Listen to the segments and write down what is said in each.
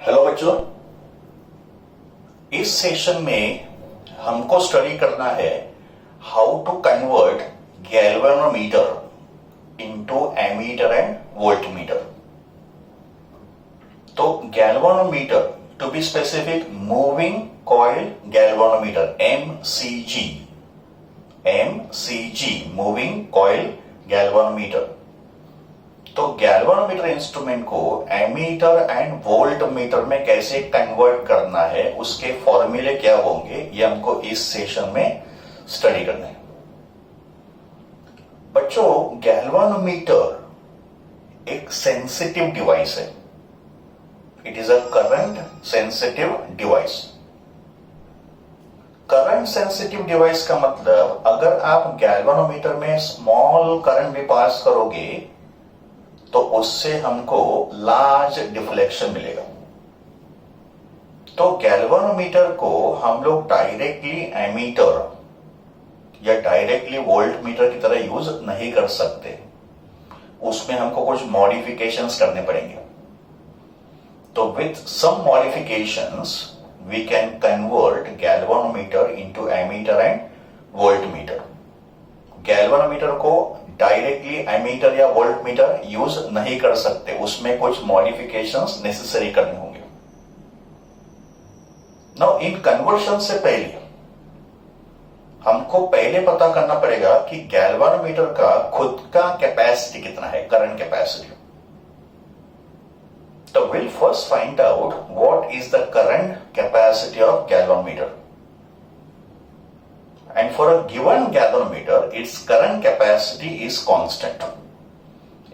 Hello बच्चों, इस session में हमको स्टडी करना है how to convert galvanometer into ammeter and voltmeter. तो galvanometer, to be specific, moving coil galvanometer, MCG, moving coil galvanometer. तो गैल्वेनोमीटर इंस्ट्रूमेंट को एमीटर एंड वोल्टमीटर में कैसे कन्वर्ट करना है, उसके फॉर्मूले क्या होंगे, ये हमको इस सेशन में स्टडी करना है। बच्चों, गैल्वेनोमीटर एक सेंसिटिव डिवाइस है। It is a current sensitive device. Current sensitive device का मतलब, अगर आप गैल्वेनोमीटर में स्मॉल करंट भी पास करोगे तो उससे हमको लार्ज डिफ्लेक्शन मिलेगा। तो गैल्वेनोमीटर को हम लोग डायरेक्टली एमीटर या डायरेक्टली वोल्टमीटर की तरह यूज नहीं कर सकते। उसमें हमको कुछ मॉडिफिकेशंस करने पड़ेंगे। तो with some modifications we can convert galvanometer into ammeter and voltmeter. Galvanometer को डायरेक्टली एमीटर या वोल्टमीटर यूज नहीं कर सकते, उसमें कुछ मॉडिफिकेशंस नेसेसरी करने होंगे। नाउ इन कन्वर्शन से पहले हमको पहले पता करना पड़ेगा कि गैल्वेनोमीटर का खुद का कैपेसिटी कितना है, करंट कैपेसिटी। तो will first find out what is the current capacity of galvanometer. And for a given galvanometer, its current capacity is constant.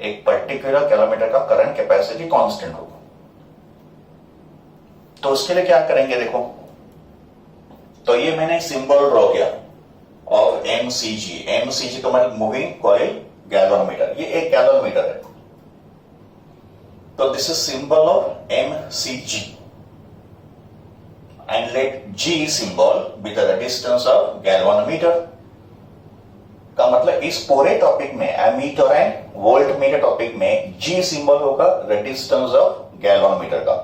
एक पर्टिकुलर गैल्वेनोमीटर का करंट कैपेसिटी कांस्टेंट होगा। तो उसके लिए क्या करेंगे, देखो। तो ये मैंने सिंबल ड्रॉ किया ऑफ एमसीजी। एमसीजी का मतलब मूविंग कॉइल गैल्वेनोमीटर। ये एक गैल्वेनोमीटर है। तो this is symbol of MCG. And let G symbol be the resistance of galvanometer। का मतलब इस पूरे टॉपिक में, एमीटर एंड वोल्टमीटर टॉपिक में, G सिंबल होगा रेजिस्टेंस ऑफ गैल्वेनोमीटर का।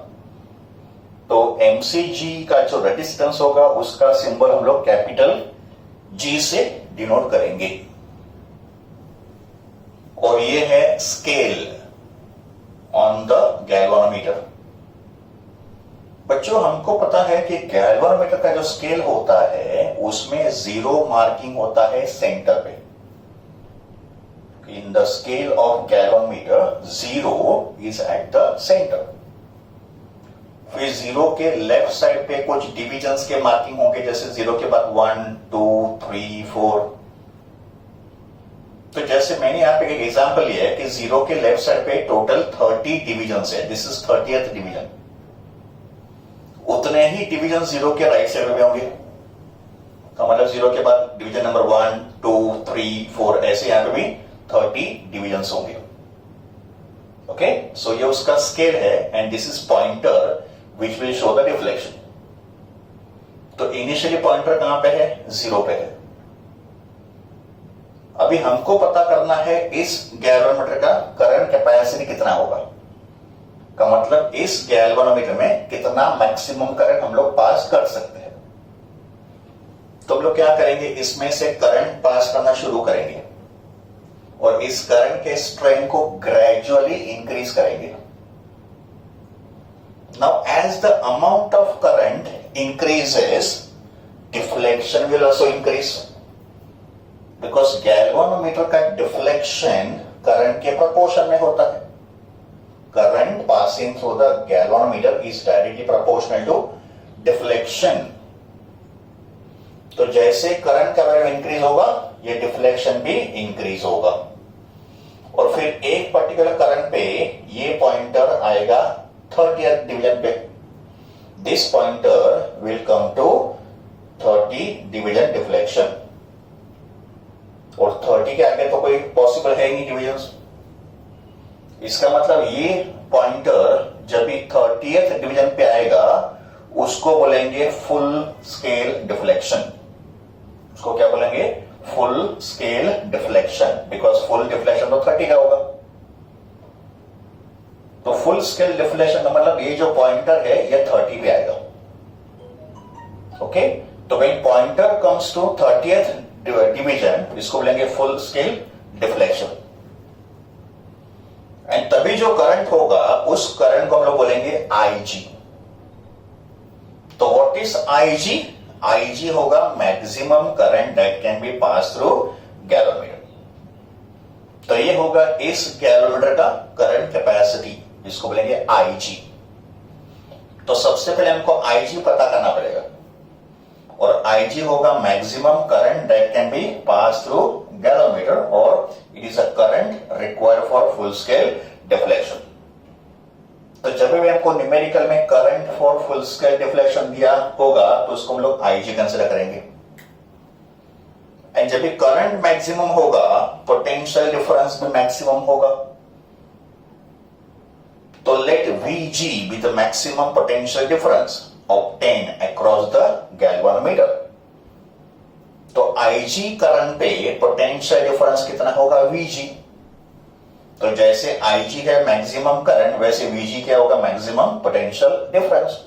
तो MCG का जो रेजिस्टेंस होगा उसका सिंबल हम लोग कैपिटल G से डिनोट करेंगे। और ये है स्केल ऑन द गैल्वेनोमीटर। बच्चों, हमको पता है कि गैल्वेनोमीटर का जो स्केल होता है उसमें 0 मार्किंग होता है सेंटर पे। In the scale of galvanometer 0 is at the centre. फिर 0 के लेफ्ट साइड पे कुछ डिविजन्स के मार्किंग होंगे, जैसे 0 के बाद 1 2 3 4। तो जैसे मैंने यहां पे एक एग्जांपल लिया है कि 0 के लेफ्ट साइड पे टोटल 30 डिविजन्स है। This is 30th division. उतने ही डिवीजन 0 के राइट साइड में होंगे। तो मतलब 0 के बाद डिवीजन नंबर 1 2 3 4, ऐसे यहां पे भी 30 डिवीजन होंगे। ओके, सो ये उसका स्केल है and this is pointer which will show the deflection. तो इनिशियली पॉइंटर कहां पे है, 0 पे है। अभी हमको पता करना है इस गैल्वेनोमीटर का करंट कैपेसिटी कितना होगा। का मतलब इस गैल्वेनोमीटर में कितना मैक्सिमम करंट हम लोग पास कर सकते हैं। तो हम लोग क्या करेंगे, इसमें से करंट पास करना शुरू करेंगे और इस करंट के स्ट्रेन को ग्रेजुअली इंक्रीज करेंगे। Now as the amount of current increases, deflection will also increase, because galvanometer का डिफ्लेक्शन करंट के प्रोपोर्शन में होता है। Current passing through the galvanometer is directly proportional to deflection। तो जैसे करंट का वैल्यू इंक्रीज होगा, ये डिफ्लेक्शन भी इंक्रीज होगा। और फिर एक पर्टिकुलर करंट पे ये पॉइंटर आएगा 30th डिवीजन पे। This pointer will come to 30 division deflection. और 30 के आगे तो कोई पॉसिबल है ही नहीं डिवीजन। इसका मतलब ये पॉइंटर जब भी 30th डिवीजन पे आएगा उसको बोलेंगे फुल स्केल डिफ्लेक्शन। उसको क्या बोलेंगे, full scale deflection, because full deflection तो 30 का होगा। तो फुल स्केल डिफ्लेक्शन का मतलब ये जो पॉइंटर है ये 30 पे आएगा. ओके, तो when pointer comes to 30th division, इसको बोलेंगे फुल स्केल डिफ्लेक्शन. एंड तभी जो करंट होगा उस करंट को हम लोग बोलेंगे IG. तो व्हाट इज IG? IG होगा maximum current that can be pass through galvanometer. तो ये होगा इस गैलोमीटर का करंट कैपेसिटी, जिसको बोलेंगे IG. तो सबसे पहले हमको IG पता करना पड़ेगा, और IG होगा maximum current that can be pass through galvanometer, और it is a current required for full scale deflection. तो जब भी हमको न्यूमेरिकल में current for full scale deflection दिया होगा तो उसको हम लोग IG कंसीडर करेंगे. एंड जब भी करंट मैक्सिमम होगा, पोटेंशियल डिफरेंस भी मैक्सिमम होगा. तो let VG be the maximum potential difference obtained across the galvanometer. तो IG करंट पे पोटेंशियल डिफरेंस कितना होगा? VG. तो जैसे IG है मैक्सिमम करंट, वैसे VG क्या होगा? Maximum potential difference.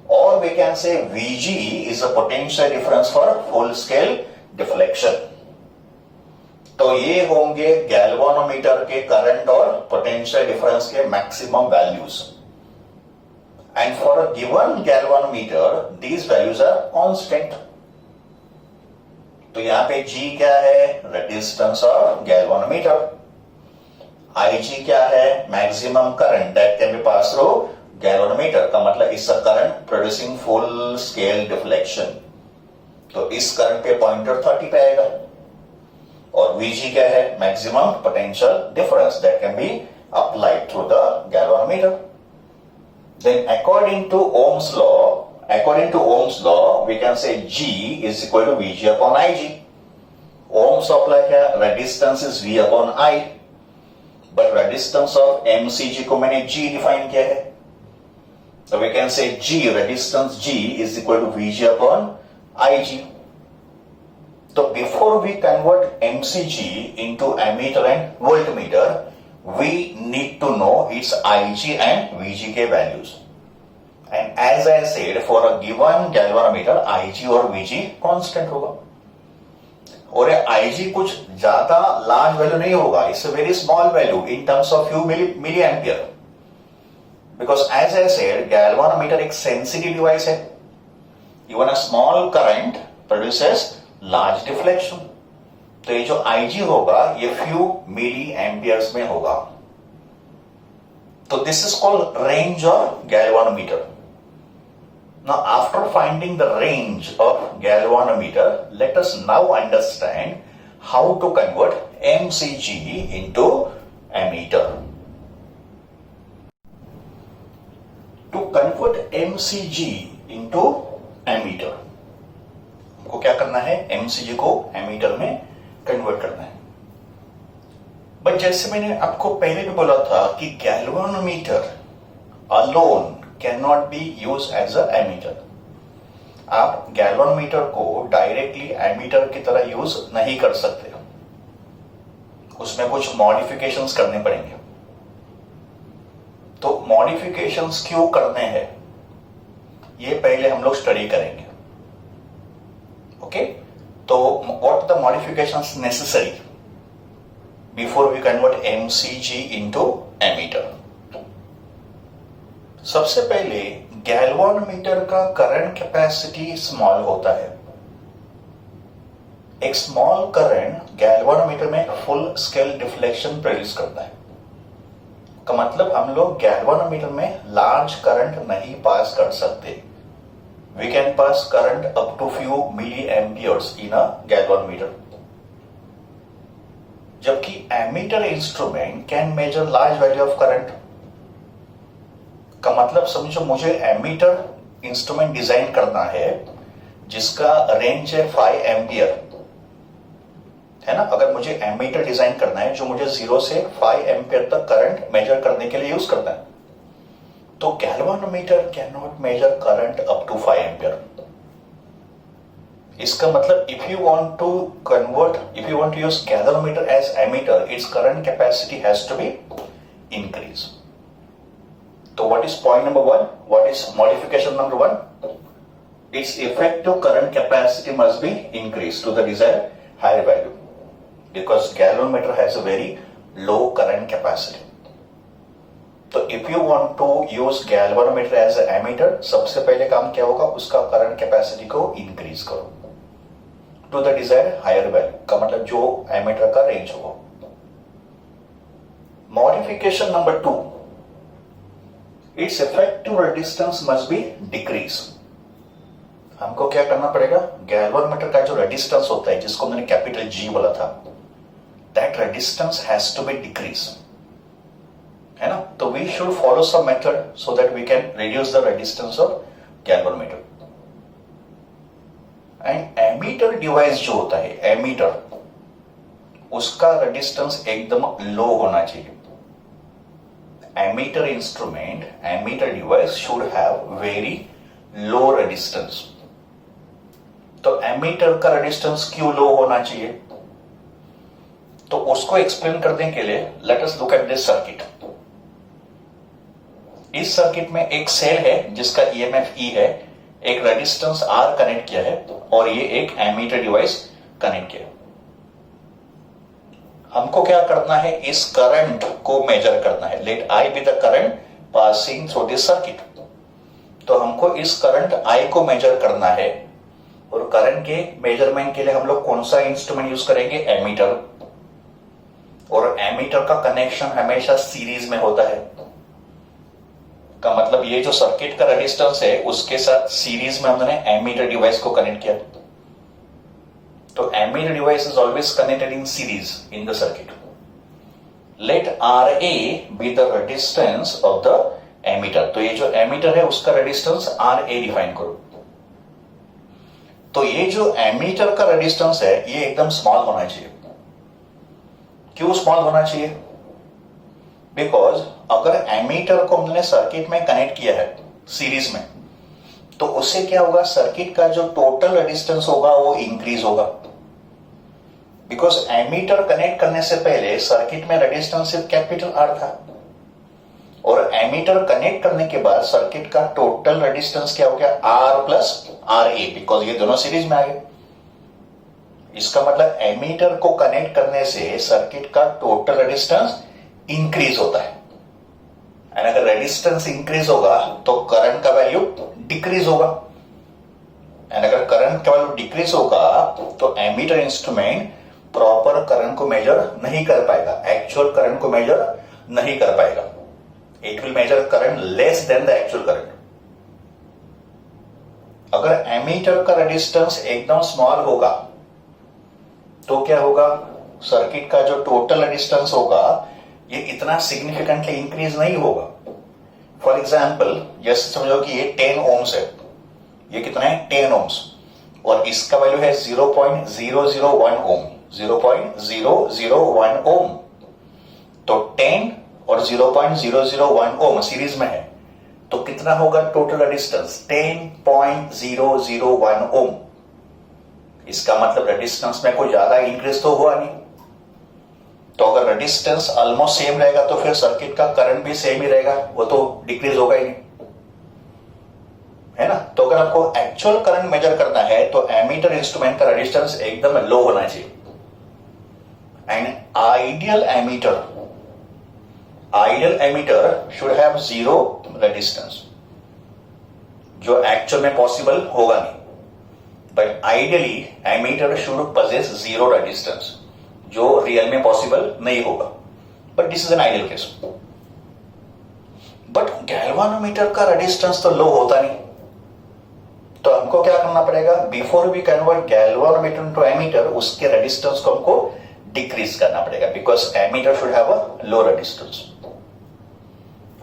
और we can say VG is a potential difference for full scale deflection. तो ये होंगे गैल्वानोमीटर के करंट और पोटेंशियल डिफरेंस के maximum values. And for a given galvanometer these values are constant. तो यहां पे G क्या है? Resistance of galvanometer. IG क्या है? Maximum current that can be pass through galvanometer. का मतलब इस current producing full scale deflection. तो इस करंट पे पॉइंटर 30 पे आएगा. और VG क्या है? Maximum potential difference that can be applied through the galvanometer. Then according to Ohm's law, we can say G is equal to VG upon IG. Ohm's law apply क्या? Resistance is V upon I. But resistance of MCG को मैंने G define किया है. So we can say G, resistance G is equal to VG upon IG. So before we convert MCG into ammeter and voltmeter, we need to know its IG and VG के values. And as I said, for a given galvanometer, IG और VG constant होगा. और IG कुछ ज्यादा large value नहीं होगा. It's a very small value in terms of few milli ampere. Because as I said, galvanometer एक sensitive device है. Even a small current produces large deflection. तो ये जो IG होगा ये फ्यू मिली एम्पियर्स में होगा. तो this is called range of galvanometer. Now, after finding the range of galvanometer, let us now understand how to convert MCG into ammeter. To convert MCG into ammeter, हमको क्या करना है? MCG को ammeter में convert करना है. But जैसे मैंने आपको पहले भी बोला था कि galvanometer alone cannot be used as a ammeter. आप गैल्वानोमीटर को डायरेक्टली एमीटर की तरह यूज नहीं कर सकते. उसमें कुछ मॉडिफिकेशंस करने पड़ेंगे. तो मॉडिफिकेशंस क्यों करने हैं ये पहले हम लोग स्टडी करेंगे. ओके, तो what the modifications necessary before we convert MCG into ammeter. सबसे पहले गैल्वानोमीटर का करंट कैपेसिटी स्मॉल होता है. एक स्मॉल करंट गैल्वानोमीटर में फुल स्केल डिफ्लेक्शन प्रोड्यूस करता है. का मतलब हम लोग गैल्वानोमीटर में लार्ज करंट नहीं पास कर सकते. We can pass current up to few milli amperes in a galvanometer. जबकि ammeter instrument can measure large value of current. का मतलब समझो, मुझे एमीटर इंस्ट्रूमेंट डिजाइन करना है जिसका रेंज है 5 एम्पियर, है ना. अगर मुझे एमीटर डिजाइन करना है जो मुझे 0 से 5 एम्पियर तक करंट मेजर करने के लिए यूज करना है, तो galvanometer can not measure current up to 5 ampere. इसका मतलब if you want to use galvanometer as ammeter, its current capacity has to be increased. तो what is point number 1, what is modification number 1? its effective current capacity must be increased to the desired higher value because galvanometer has a very low current capacity. तो if you want to use galvanometer as an ammeter, सबसे पहले काम क्या होगा, उसका current capacity को increase करो to the desired higher value, का मतलब जो एमीटर का रेंज होगा. Modification number 2, it's effective resistance must be decrease. हमको क्या करना पड़ेगा, गैल्वानोमीटर का जो रेजिस्टेंस होता है जिसको मैंने कैपिटल जी बोला था, that resistance has to be decrease, है ना. तो we should follow some method so that we can reduce the resistance of galvanometer. And ammeter device जो होता है, एमीटर, उसका रेजिस्टेंस एकदम लो होना चाहिए. Ammeter instrument, ammeter device should have very low resistance. तो एमीटर का रेजिस्टेंस क्यों लो होना चाहिए, तो उसको एक्सप्लेन करने के लिए let us look at this circuit. इस सर्किट में एक सेल है जिसका ईएमएफ ई है, एक रेजिस्टेंस आर कनेक्ट किया है और ये एक एमीटर डिवाइस कनेक्ट किया है. हमको क्या करना है, इस करंट को मेजर करना है. Let I be the current passing through this circuit. तो हमको इस करंट आई को मेजर करना है और करंट के मेजरमेंट के लिए हम लोग कौन सा इंस्ट्रूमेंट यूज करेंगे, एमीटर. और एमीटर का कनेक्शन हमेशा सीरीज में होता है, का मतलब ये जो सर्किट का रेजिस्टेंस है उसके साथ सीरीज में हमने एमीटर डिवाइस को कनेक्ट किया. तो ammeter device is always connected in series in the circuit. Let R A be the resistance of the ammeter. तो ये जो एमीटर है उसका रेजिस्टेंस आर ए डिफाइन करो. तो ये जो एमीटर का रेजिस्टेंस है ये एकदम स्मॉल होना चाहिए. क्यों स्मॉल होना चाहिए, बिकॉज अगर एमीटर को हमने सर्किट में कनेक्ट किया है सीरीज में, तो उससे क्या होगा, सर्किट का जो टोटल रेजिस्टेंस होगा वो इंक्रीज होगा. बिकॉज एमीटर कनेक्ट करने से पहले सर्किट में रेजिस्टेंस सिर्फ कैपिटल आर था और एमीटर कनेक्ट करने के बाद सर्किट का टोटल रेजिस्टेंस क्या हो गया, R plus R A, because ये दोनों सीरीज में आ गए. इसका मतलब एमीटर को कनेक्ट करने से सर्किट का टोटल रेजिस्टेंस इंक्रीज होता है. एंड अगर रेजिस्टेंस इंक्रीज होगा तो करंट का वैल्यू डिक्रीज होगा. एंड अगर करंट का वैल्यू डिक्रीज होगा तो एमीटर इंस्ट्रूमेंट प्रॉपर करंट को मेजर नहीं कर पाएगा, एक्चुअल करंट को मेजर नहीं कर पाएगा. It will measure current less than the actual current. अगर एमीटर का रेजिस्टेंस एकदम स्मॉल होगा तो क्या होगा, सर्किट का जो टोटल रेजिस्टेंस होगा ये इतना सिग्निफिकेंटली इंक्रीज नहीं होगा. फॉर एग्जाम्पल जैसे समझो कि ये 10 ओम्स है, ये कितना है 10 ओम्स, और इसका वैल्यू है 0.001 ओम, 0.001 ओम. तो 10 और 0.001 ओम सीरीज में है, तो कितना होगा टोटल रेजिस्टेंस, 10.001 ओम. इसका मतलब रेजिस्टेंस में कोई ज्यादा इंक्रीज तो हुआ नहीं. तो अगर रेजिस्टेंस ऑलमोस्ट सेम रहेगा तो फिर सर्किट का करंट भी सेम ही रहेगा, वो तो डिक्रीज होगा ही नहीं, है ना. तो अगर आपको एक्चुअल करंट मेजर करना है तो एमीटर इंस्ट्रूमेंट का रेजिस्टेंस एकदम लो होना चाहिए. And ideal ammeter should have zero resistance, जो एक्चुअल में पॉसिबल होगा नहीं. But ideally ammeter should possess zero resistance, जो रियल में पॉसिबल नहीं होगा. But this is an ideal case. But galvanometer का रेजिस्टेंस तो लो होता नहीं, तो हमको क्या करना पड़ेगा, before we convert galvanometer to ammeter, उसके रेजिस्टेंस को हमको डिक्रीज करना पड़ेगा, because ammeter should have a low resistance.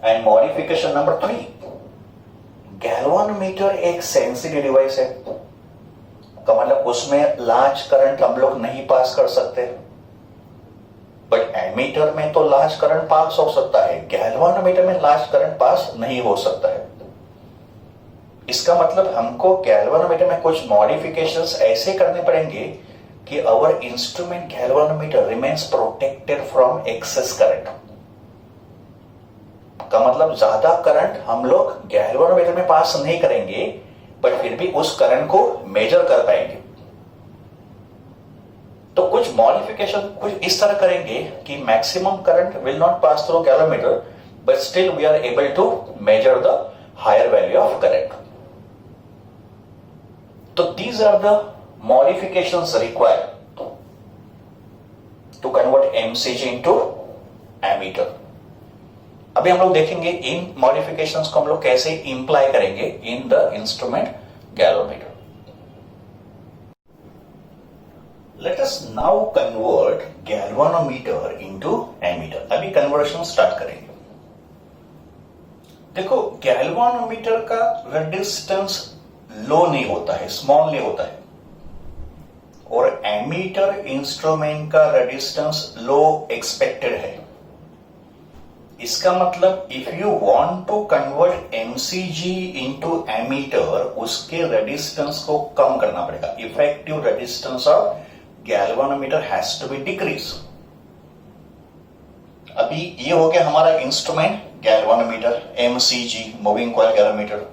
And modification number 3, galvanometer एक सेंसिटिव डिवाइस है, का मतलब उसमें लार्ज करंट हम लोग नहीं पास कर सकते. बट एमीटर में तो लार्ज करंट पास हो सकता है, गैल्वानोमीटर में लार्ज करंट पास नहीं हो सकता है. इसका मतलब हमको गैल्वानोमीटर में कुछ मॉडिफिकेशंस ऐसे करने पड़ेंगे कि our instrument galvanometer remains protected from excess current. का मतलब ज्यादा करंट हम लोग गैल्वेनोमीटर में पास नहीं करेंगे, बट फिर भी उस करंट को मेजर कर पाएंगे। तो कुछ मॉडिफिकेशन कुछ इस तरह करेंगे कि maximum current will not pass through galvanometer, but still we are able to measure the higher value of current. तो these are the modifications required to convert MCG into ammeter. अभी हम लोग देखेंगे इन मॉडिफिकेशंस को हम लोग कैसे इंप्लाई करेंगे in the instrument galvanometer. Let us now convert galvanometer into ammeter। अभी कन्वर्शन स्टार्ट करेंगे। देखो गैल्वानोमीटर का रेजिस्टेंस लो नहीं होता है, स्मॉल नहीं होता है, और एमीटर इंस्ट्रूमेंट का रेजिस्टेंस लो एक्सपेक्टेड है। इसका मतलब if you want to convert MCG into ammeter, उसके रेजिस्टेंस को कम करना पड़ेगा। Effective resistance of galvanometer has to be decrease. अभी ये हो गया हमारा instrument galvanometer, MCG moving coil galvanometer,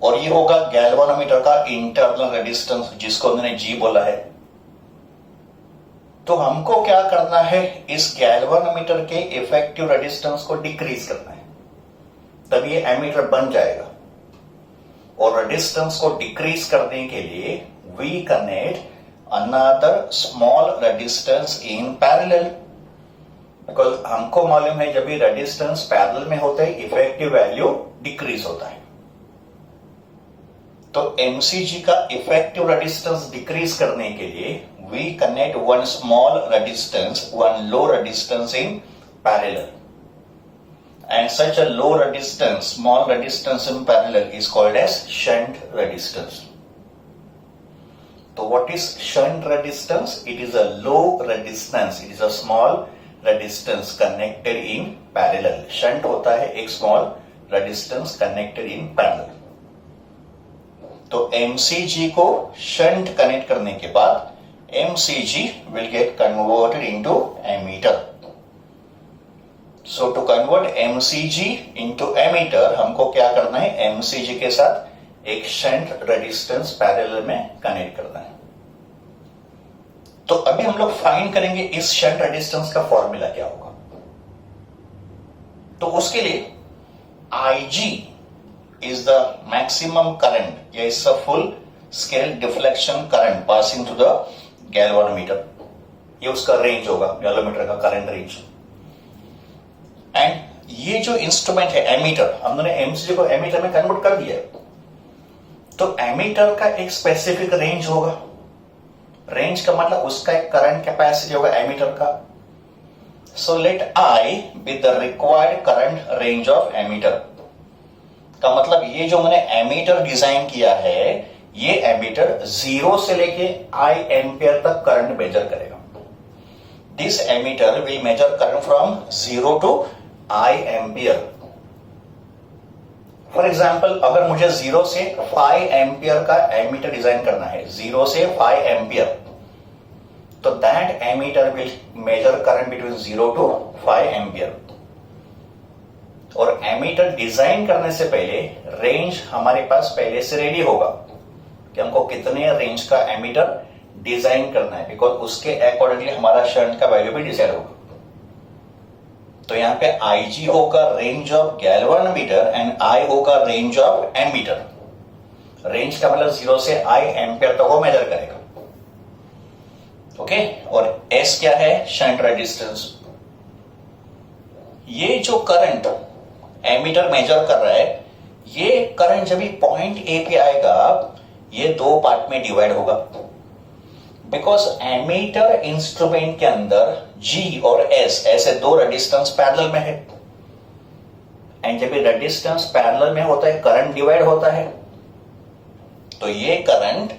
और ये होगा गैल्वानोमीटर का इंटरनल रेजिस्टेंस जिसको उन्होंने जी बोला है। तो हमको क्या करना है, इस गैल्वानोमीटर के इफेक्टिव रेजिस्टेंस को डिक्रीज करना है, तभी ये एमीटर बन जाएगा। और रेजिस्टेंस को डिक्रीज करने के लिए we connect another small resistance in parallel, because हमको मालूम है जब भी रेजिस्टेंस पैरेलल में होता है इफेक्टिव वैल्यू डिक्रीज होता है। तो एमसीजी का इफेक्टिव रेजिस्टेंस डिक्रीज करने के लिए we connect one small resistance, one low resistance in parallel, and such a low resistance, small resistance in parallel is called as shunt resistance. So what is shunt resistance? It is a low resistance. It is a small resistance connected in parallel. Shunt होता है एक small resistance connected in parallel. तो MCG को shunt connect करने के बाद MCG will get converted into ammeter. So to convert MCG into ammeter हमको क्या करना है, MCG के साथ एक शंट रेजिस्टेंस पैरेलल में कनेक्ट करना है। तो अभी हम लोग फाइंड करेंगे इस शंट रेजिस्टेंस का फॉर्मूला क्या होगा। तो उसके लिए IG is the maximum current, या is a full scale deflection current passing through the galvanometer. ये उसका रेंज होगा, गैल्वानोमीटर का करंट रेंज। एंड ये जो इंस्ट्रूमेंट है एमीटर, हमने एमसीजी को एमीटर में कन्वर्ट कर दिया है। तो एमीटर का एक स्पेसिफिक रेंज होगा। रेंज का मतलब उसका एक करंट कैपेसिटी होगा एमीटर का। So let I be the required current range of ammeter. का मतलब ये जो मैंने एमीटर डिजाइन किया है, ये एमीटर 0 से लेके आई एम्पियर तक करंट मेजर करेगा। This ammeter will measure current from 0 to I ampere. For example अगर मुझे 0 से 5 एम्पियर का एमीटर डिजाइन करना है, 0 से 5 एम्पियर, तो that ammeter will measure current between 0 to 5 ampere. और एमीटर डिजाइन करने से पहले रेंज हमारे पास पहले से रेडी होगा कि हमको कितने रेंज का एमीटर डिजाइन करना है, बिकॉज उसके अकॉर्डिंगली हमारा शंट का वैल्यू भी डिसाइड होगा। तो यहां पे IG होगा range of galvanometer and I होगा रेंज ऑफ एमीटर। रेंज का मतलब 0 से I एम्पियर तक वो मेजर करेगा। ओके, और S क्या है, शंट रेजिस्टेंस। ये जो करंट एमीटर मेजर कर रहा है, ये करंट जब भी पॉइंट A पे आएगा, ये 2 पार्ट में डिवाइड होगा। बिकॉज एमीटर इंस्ट्रूमेंट के अंदर G और S ऐसे 2 रेजिस्टेंस पैरेलल में है, एंड जब ये रेजिस्टेंस पैरेलल में होता है, करंट डिवाइड होता है। तो ये करंट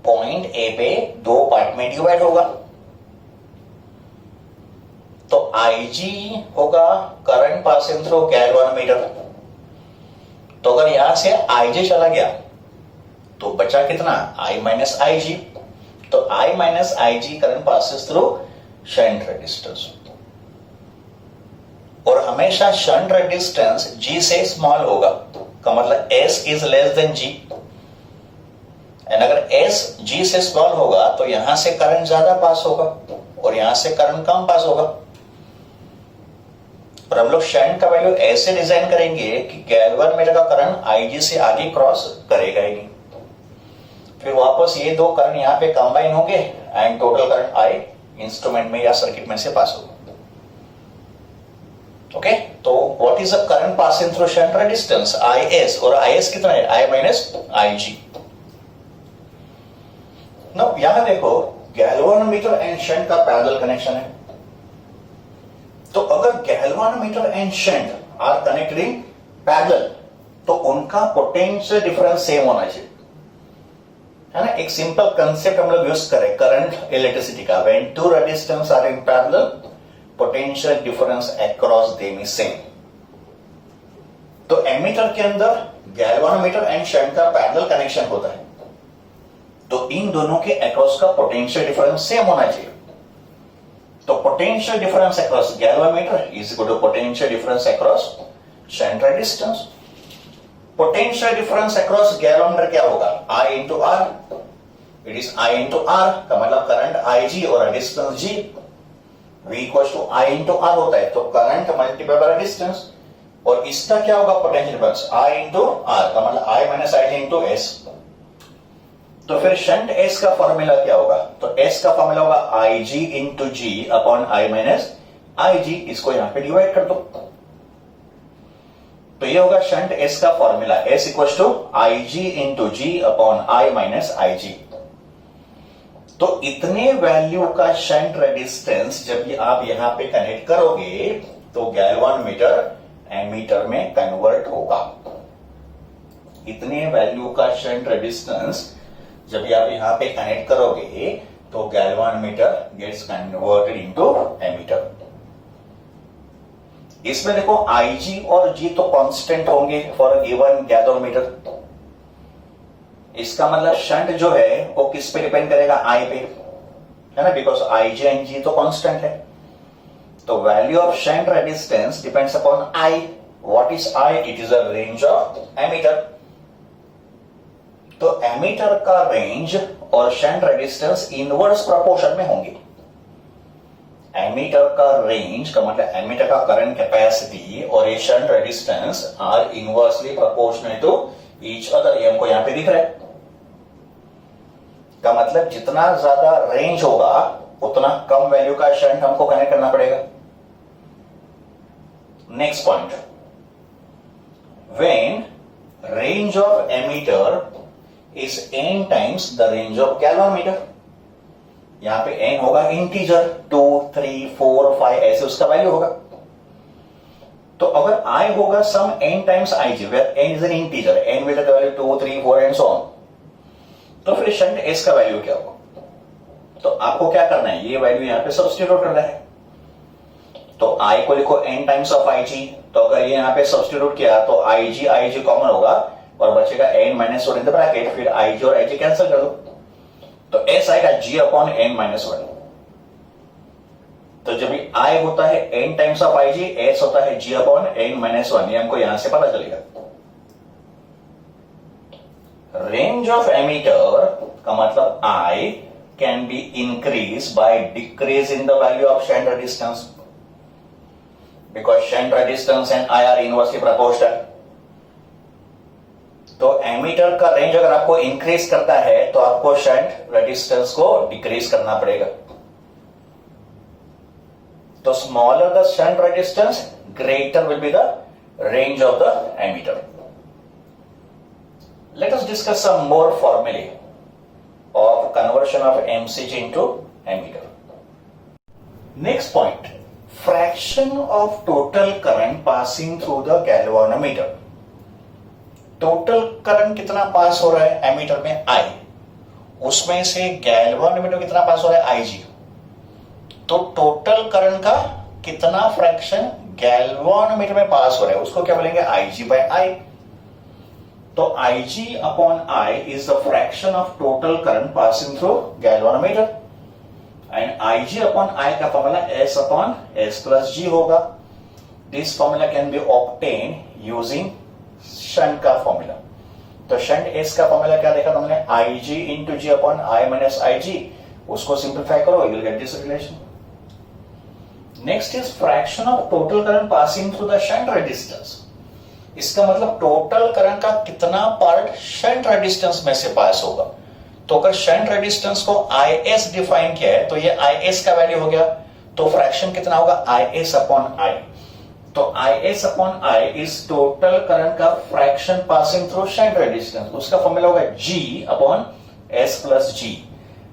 पॉइंट A पे 2 पार्ट में डिवाइड होगा। तो IG होगा करंट पासिंग थ्रू गैल्वानोमीटर। तो अगर यहां से IG चला गया तो बचा कितना, I माइनस IG। तो I minus IG current passes through shunt resistance. और हमेशा शंट रेजिस्टेंस G से स्मॉल होगा, का मतलब S is less then G। And अगर S G से स्मॉल होगा तो यहां से करंट ज्यादा पास होगा और यहां से करंट कम पास होगा। और हम लोग शंट का वैल्यू ऐसे डिजाइन करेंगे कि गैल्वानोमीटर का करंट IG से आगे क्रॉस करेगा ही नहीं। फिर वापस ये दो करंट यहां पे कंबाइन होंगे and total current I instrument में या सर्किट में से पास होगा। ओके, तो what is the current passing through shunt resistance IS, और IS कितना है, I माइनस IG। नाउ यहां देखो गैल्वानोमीटर एंड शंट का पैरेलल कनेक्शन है। तो अगर galvanometer and shunt are connected in parallel तो उनका पोटेंशियल डिफरेंस सेम होना चाहिए, है ना। एक सिंपल कंसेप्ट हम लोग यूज करें करंट इलेक्ट्रिसिटी का, when two resistance are in parallel potential difference across them is same. तो एमीटर के अंदर गैल्वानोमीटर एंड शंट का पैरेलल कनेक्शन होता है, तो इन दोनों के अक्रॉस का पोटेंशियल डिफरेंस सेम होना चाहिए। तो potential difference across galvanometer is equal to potential difference across shunt resistance. Potential difference across galvanometer क्या होगा, I into R। It is I into R का मतलब करंट IG और resistance G। V equal to I into R होता है, तो current multiply by resistance. और इसका क्या होगा potential difference, I into R का मतलब I minus IG into S। तो फिर शंट S का फॉर्मूला क्या होगा, तो S का फॉर्मूला होगा IG into G upon I minus IG। इसको यहां पे डिवाइड कर दो, तो ये होगा शंट S का formula, S equal to IG into G upon I minus IG। तो इतने वैल्यू का शंट रेजिस्टेंस जब आप यहां पे कनेक्ट करोगे तो गैल्वानोमीटर एमीटर में कन्वर्ट होगा। इतने वैल्यू का शंट रेजिस्टेंस जब आप यहां पे कनेक्ट करोगे तो galvanometer gets converted into ammeter. इसमें देखो IG और G तो कांस्टेंट होंगे फॉर अ गिवन गैल्वानोमीटर। इसका मतलब शंट जो है वो किस पे डिपेंड करेगा, I पे, है ना, बिकॉज IG एंड G तो कांस्टेंट है। तो value of shunt resistance depends upon I। What is I, it is a range of ammeter. तो एमीटर का रेंज और शंट रेजिस्टेंस इनवर्स प्रोपोर्शन में होंगे। एमीटर का रेंज का मतलब एमीटर का करंट कैपेसिटी और ये shunt resistance are inversely proportional to each other. ये हमको यहां पे दिख रहा है, का मतलब जितना ज्यादा रेंज होगा उतना कम वैल्यू का शंट हमको कनेक्ट करना पड़ेगा। Next point, when range of ammeter is n times the range of galvanometer। यहां पे n होगा इंटीजर, 2, 3, 4, 5 ऐसे उसका वैल्यू होगा। तो अगर I होगा सम n times IG, where n is an integer, n will have the value 2, 3, 4 and so on। तो फिर शंट S का वैल्यू क्या होगा, तो आपको क्या करना है, ये वैल्यू यहां पे सब्स्टिट्यूट करना है। तो I को लिखो n टाइम्स ऑफ IG। तो अगर ये यहां पे सब्स्टिट्यूट किया तो IG कॉमन होगा और बचेगा n minus 1 in the bracket, फिर IG और IG कैंसिल कर दो, तो S आएगा G अपॉन n माइनस 1। तो जब I होता है n times of IG, S होता है G अपॉन n माइनस 1, ये हमको यहां से पता चलेगा। रेंज ऑफ एमीटर का मतलब I can be increase by decrease in the value of shunt resistance, because shunt resistance and I are inversely proportional. तो एमीटर का रेंज अगर आपको इंक्रीज करता है तो आपको शंट रेजिस्टेंस को डिक्रीज करना पड़ेगा। तो smaller the shunt resistance, greater will be the range of the ammeter. Let us discuss some more फॉर्मूले of conversion of MCG into ammeter. Next point, fraction of total current passing through the galvanometer. Total current कितना pass हो रहा है ammeter में, I, उसमें से galvanometer कितना pass हो रहा है, IG। तो टोटल करंट का कितना फ्रैक्शन गैल्वानोमीटर में पास हो रहा है उसको क्या बोलेंगे, IG बाय I। तो IG upon I is the fraction of total current passing through galvanometer and IG upon I का formula S upon S plus G होगा। This formula can be obtain using shunt का formula. तो shunt S का formula क्या देखा तुमने, I G into G upon I minus I G, उसको simplify करो, you will get this relation. Next is fraction of total current passing through the shunt resistance. इसका मतलब टोटल करंट का कितना पार्ट शंट रेजिस्टेंस में से पास होगा। तो अगर शंट रेजिस्टेंस को IS डिफाइन किया है तो ये IS का वैल्यू हो गया, तो फ्रैक्शन कितना होगा IS अपॉन I। तो IS upon I is total current का fraction passing through shunt resistance, उसका फॉर्मूला होगा G upon S plus G,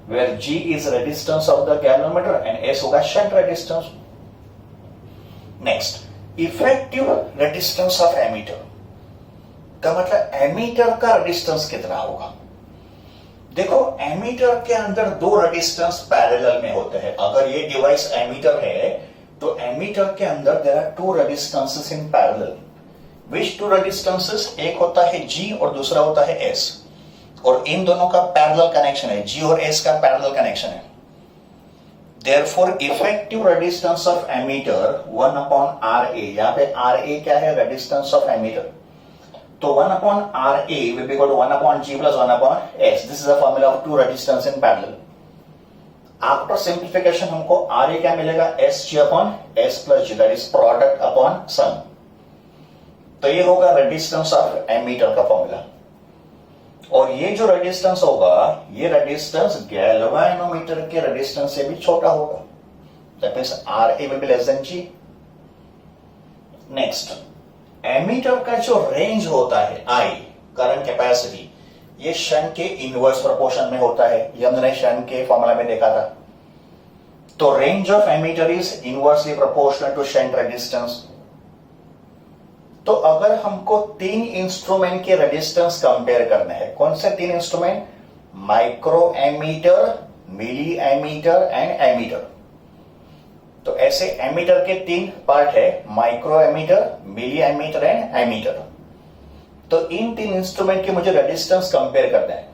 where G is resistance of the galvanometer and S होगा shunt resistance. Next, effective resistance of ammeter का मतलब ammeter का resistance कितना होगा। देखो एमीटर के अंदर दो रेजिस्टेंस पैरेलल में होते हैं। अगर ये डिवाइस एमीटर है तो एमीटर के अंदर there are two resistances in parallel. Which two resistances, एक होता है G और दूसरा होता है S, और इन दोनों का पैरेलल कनेक्शन है, G और S का पैरेलल कनेक्शन है। Therefore, effective resistance of ammeter 1 upon RA, यहाँ पे RA क्या है, resistance of ammeter, तो 1 upon RA will be equal to 1 upon G plus 1 upon S. This is the formula of two resistance in parallel. After simplification हमको RA क्या मिलेगा, SG upon S plus G, that is product upon sum। तो ये होगा resistance of ammeter का formula। और ये जो रेजिस्टेंस होगा, ये रेजिस्टेंस गैल्वेनोमीटर के रेजिस्टेंस से भी छोटा होगा, that means RA will be less than G। Next, ammeter का जो रेंज होता है I, करंट कैपेसिटी, ये शंट के इनवर्स प्रोपोर्शन में होता है, ये हमने शंट के फॉर्मूला में देखा था। तो range of ammeter is inversely proportional to shunt resistance. तो अगर हमको तीन इंस्ट्रूमेंट के रेजिस्टेंस कंपेयर करने हैं, कौन से तीन instrument, micro ammeter, milli ammeter and ammeter. तो ऐसे एमीटर के तीन पार्ट है, micro ammeter, milli ammeter and ammeter. तो इन तीन इंस्ट्रूमेंट के मुझे रेजिस्टेंस कंपेयर करना है।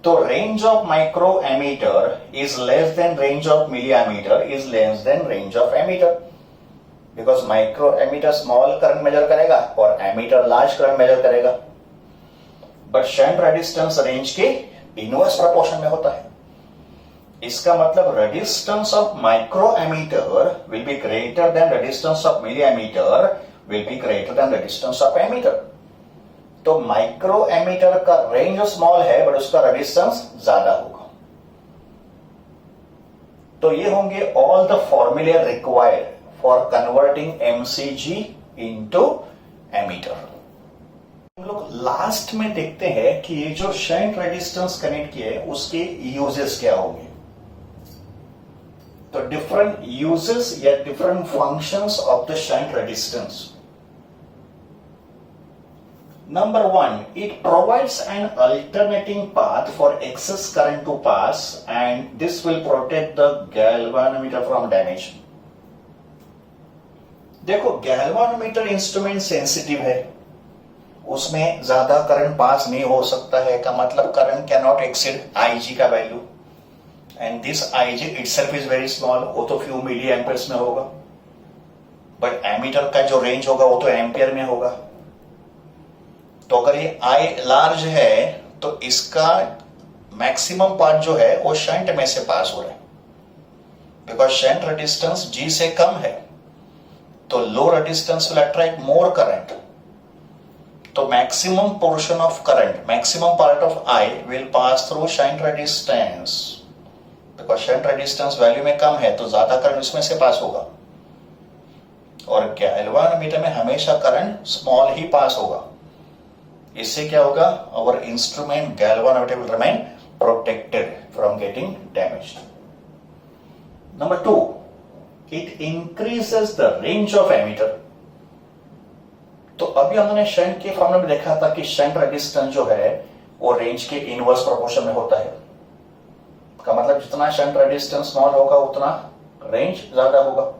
तो range of micro ammeter is less than range of milli ammeter is less than range of ammeter, because micro ammeter small current measure करेगा और एमीटर लार्ज करंट मेजर करेगा, बट शंट रेजिस्टेंस रेंज के inverse proportion में होता है। इसका मतलब resistance of micro ammeter will be greater than resistance of milli ammeter will be greater than resistance of ammeter. तो माइक्रो एमीटर का range small है बट उसका रेजिस्टेंस ज्यादा होगा। तो ये होंगे ऑल द फॉर्मूले required for converting MCG into ammeter. हम लोग लास्ट में देखते हैं कि ये जो शंट रेजिस्टेंस कनेक्ट किए उसके यूजेस क्या होंगे। तो डिफरेंट यूजेस या different functions of the shunt resistance. Number 1, it provides an alternating path for excess current to pass and this will protect the galvanometer from damage. देखो galvanometer instrument sensitive है, उसमें ज्यादा current pass नहीं हो सकता है, का मतलब current can not exceed IG का value, and this IG itself is very small, वो तो फ्यू मिली एम्पियर्स में होगा, बट एमीटर का जो रेंज होगा वो तो एम्पियर में होगा। तो अगर ये I लार्ज है तो इसका मैक्सिमम पार्ट जो है वो शंट में से पास हो रहा है, बिकॉज शंट रेजिस्टेंस G से कम है, तो low resistance will attract more current. तो maximum portion of current, maximum part of I will pass through shunt resistance, because shunt resistance value में कम है तो ज्यादा करंट इसमें से पास होगा, और गैल्वेनोमीटर में हमेशा करंट स्मॉल ही पास होगा। इससे क्या होगा, our instrument galvanometer will remain protected from getting damaged. Number 2, it increases the range of emitter। तो अभी हमने शंट के फॉर्मूला में देखा था कि शंट रेजिस्टेंस जो है वो रेंज के इनवर्स प्रोपोर्शन में होता है, का मतलब जितना शंट रेजिस्टेंस स्मॉल होगा उतना रेंज ज्यादा होगा।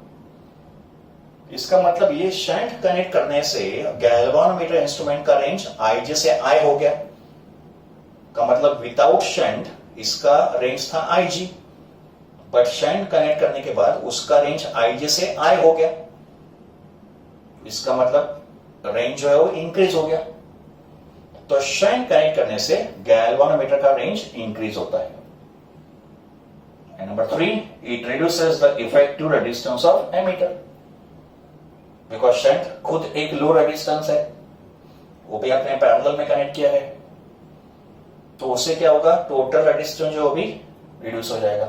इसका मतलब ये शंट कनेक्ट करने से गैल्वेनोमीटर इंस्ट्रूमेंट का रेंज IG से I हो गया, का मतलब विदाउट शंट इसका रेंज था IG, बट शंट कनेक्ट करने के बाद उसका रेंज IG से I हो गया। इसका मतलब रेंज जो है वो इंक्रीज हो गया। तो शंट कनेक्ट करने से गैल्वानोमीटर का रेंज इंक्रीज होता है। And number 3, it reduces the effective resistance of ammeter, because shunt खुद एक लो रेजिस्टेंस है, वो भी आपने पैरेलल में कनेक्ट किया है, तो उससे क्या होगा, टोटल रेजिस्टेंस जो भी रिड्यूस हो जाएगा।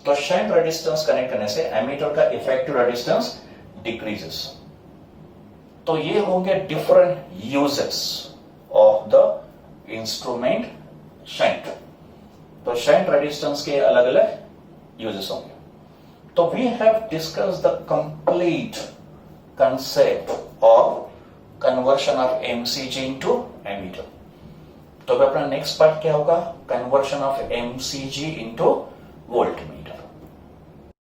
तो शंट रेजिस्टेंस कनेक्ट करने से एमीटर का इफेक्टिव रेजिस्टेंस डिक्रीजेस। तो ये होंगे different uses of the instrument shunt. तो शंट रेजिस्टेंस के अलग अलग यूजेस होंगे। तो we have discussed the complete concept of conversion of MCG into ammeter. तो अपना नेक्स्ट पार्ट क्या होगा, conversion of MCG into volt में।